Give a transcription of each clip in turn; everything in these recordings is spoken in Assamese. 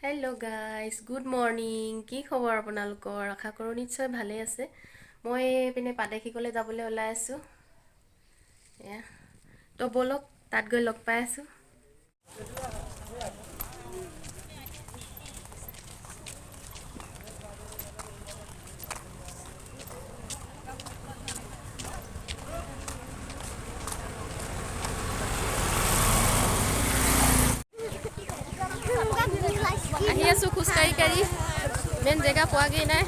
Hello' guys good morning. কি খবৰ আপোনালোকৰ? আশা কৰোঁ নিশ্চয় ভালেই আছে। মই এইপিনে পাদেশীকলৈ যাবলৈ ওলাই আছোঁ। এয়া তো ব'লক তাত গৈ লগ পাই আছোঁ। আহি আছোঁ খোজকাঢ়ি কাঢ়ি, মেইন জেগা পোৱাগৈ নাই।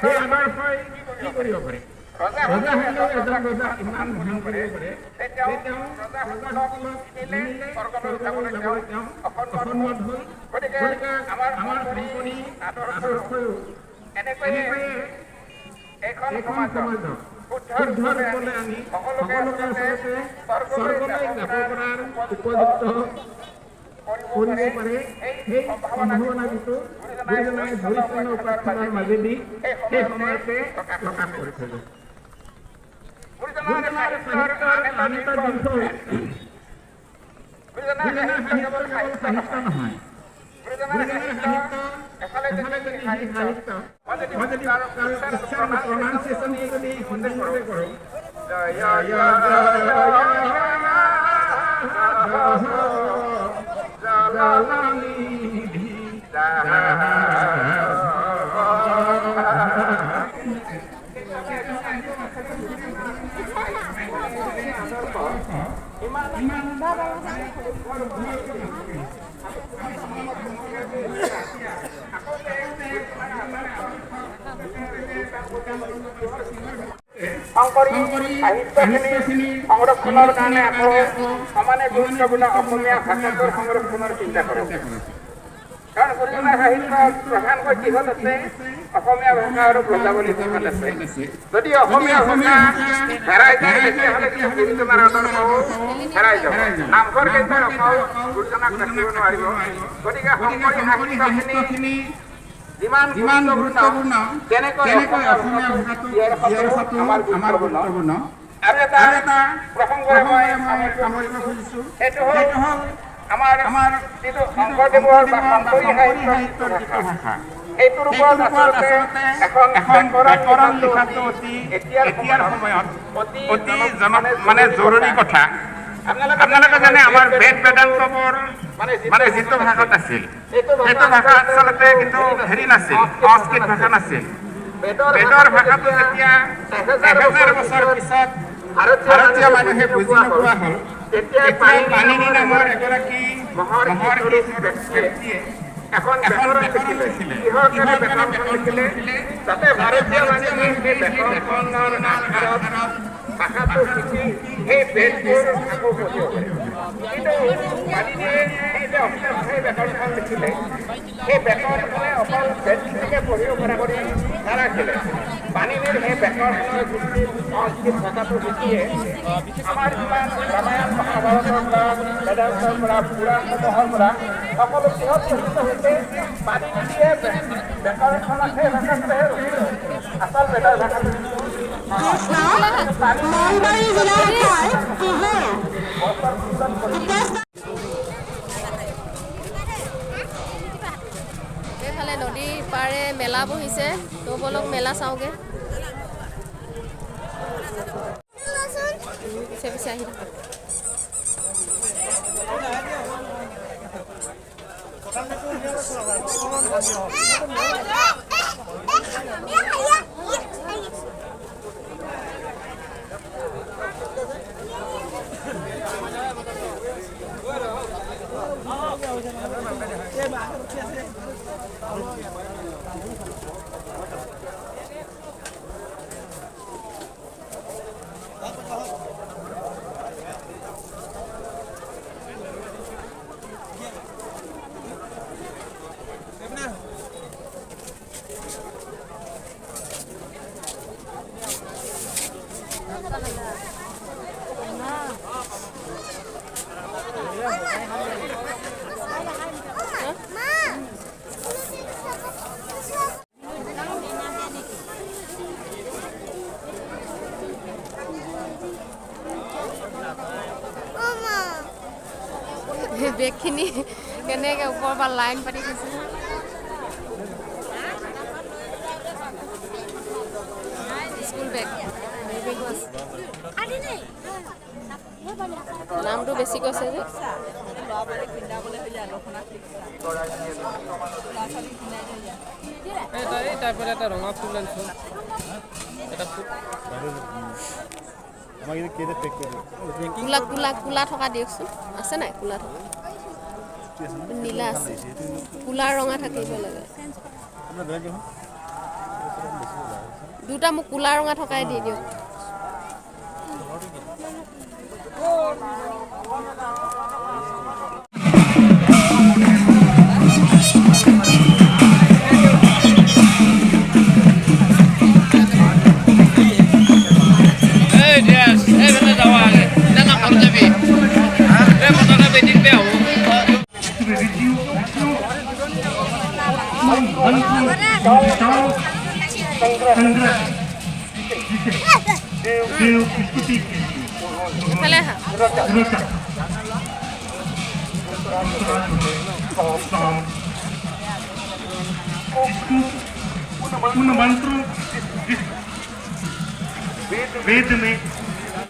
সেই আমাৰ হয় কি কৰিব পাৰে? ৰজা হ'লেও এজন ৰজা ইমান মহান কৰিব পাৰে যে তেওঁ ৰজাসকলক নিলে স্বৰ্গলৈ যাবলৈ তেওঁ অসন্মত হ'ল। গতিকে আমাৰ শংকৰী আদৰ্শয়ো এনেকৈয়ে এইখন সমাজত শুদ্ধ ৰূপলৈ আমি সকলোকে আচলতে স্বৰ্গলৈ যাব পৰাৰ উপযুক্ত কৰিব পাৰে। সেই সম্ভাৱনা যিটো গুৰুজনাই পৰিচ্ছন্ন উপাসনাৰ মাজেদি সেই সময়তে প্ৰকাশ কৰি থৈ গৈছে। গুৰুজনাৰ সাহিত্যৰ আন এটা দিশ হ'ল গুৰুজনাৰ সাহিত্য কেৱল সাহিত্য নহয়, গুৰুজনাৰ সাহিত্য এফালে যদি সাহিত্য মই যদি তাৰ প্ৰনাউন্সিয়েশ্যনটো যদি সুন্দৰভাৱে কৰোঁ, শংকৰী সাহিত্যখিনি সংৰক্ষণৰ কাৰণে আকৌ সমানে গুৰুত্বপূৰ্ণ অসমীয়া ভাষাটোৰ সংৰক্ষণৰ চিন্তা কৰে। কাৰণ গুৰুজনাৰ সাহিত্যত প্ৰধানকৈ কিহত আছে? অসমীয়া ভাষা আৰু ব্ৰজাৱলী ভাষাত আছে। যদি অসমীয়া ভাষা হেৰাই যায় তেতিয়াহ'লে কিন্তু গুৰুজনাৰ আদৰ্শও হেৰাই যাব। নামঘৰ কেইটাৰ অকল গুৰুজনাক ৰাখিব নোৱাৰিব। গতিকে শংকৰী সাহিত্যখিনি যিমান গুৰুত্বপূৰ্ণ তেনেকৈ অসমীয়া ভাষাটো ইয়াৰ ক্ষেত্ৰতো আমাৰ গুৰুত্বপূৰ্ণ। আৰু এটা প্ৰসংগৰে মই সামৰিব খুজিছোঁ, সেইটো হ'ল আমাৰ যিটো শংকৰদেৱৰ বা শংকৰী সাহিত্যৰ যিটো ভাষা, সেইটোৰ ওপৰত আচলতে এখন ব্যাকৰণ লিখাটো এতিয়াৰ সময়ত অতি মানে জৰুৰী কথা। আপোনালোকে জানে আমাৰ বেদ বেদান্তবোৰ মানে যিটো ভাষাত আছিল, সেইটো ভাষা আচলতে কিন্তু হেৰি নাছিল, সংস্কৃত ভাষা নাছিল। বেদৰ ভাষাটো যেতিয়া 1000 বছৰ পিছত ভাৰতীয় মানুহে বুজি নোপোৱা হ'ল, তেতিয়া পাণিনি নামৰ এগৰাকী মহৰ্ষি ব্যক্তিয়ে এখন ব্যাকৰণ লিখিলে। কিহৰ কাৰণে ব্যাকৰণখন লিখিলে? যাতে ভাৰতীয় মানুহে সেই ব্যাকৰণখনৰ আধাৰত ভাষাটো শিকি সেই বেদবোৰ আকৌ পঢ়িব পাৰে। কিন্তু পাণিনিয়ে সেই যে অসমীয়া ভাষাই ব্যাকৰণখন লিখিলে, সেই ব্যাকৰণখনে অকল বেদখিনিকে পঢ়িব পৰা কৰি নাৰাখিলে। পাণিনিৰ সেই ব্যাকৰণৰ ভিত্তিত সংস্কৃত ভাষাটো শিকিয়ে আমাৰ যিমান ৰামায়ণ মহাভাৰতৰ পৰা বেদান্তৰ পৰা পুৰাণসমূহৰ পৰা সকলো কিহত প্ৰসিদ্ধ হৈছে? পাণিনিয়ে ব্যাকৰণখনক সেই ভাষাটোহে ৰচিলে, আচল বেদৰ ভাষাটো এইফালে নদীৰ পাৰে মেলা বহিছে, তো বলক মেলা চাওঁগৈ। পিছে পিছে আহি থাকক। বেগখিনি কেনেকৈ ওপৰৰ পৰা লাইন পাতি থৈছে। স্কুল বেগ বেগো আছে। নামটো বেছি কৈছে যে এটা ৰঙা ফুল আনিছোঁ এটা ফুল কোলা কোলা কোলা থকা দিয়কচোন আছে নাই কোলা থকা নীলা আছে কোলা ৰঙা থাকিব লাগে দুটা মোক কোলা ৰঙা থকাই দি দিয়ক ইফালে আহা वेद में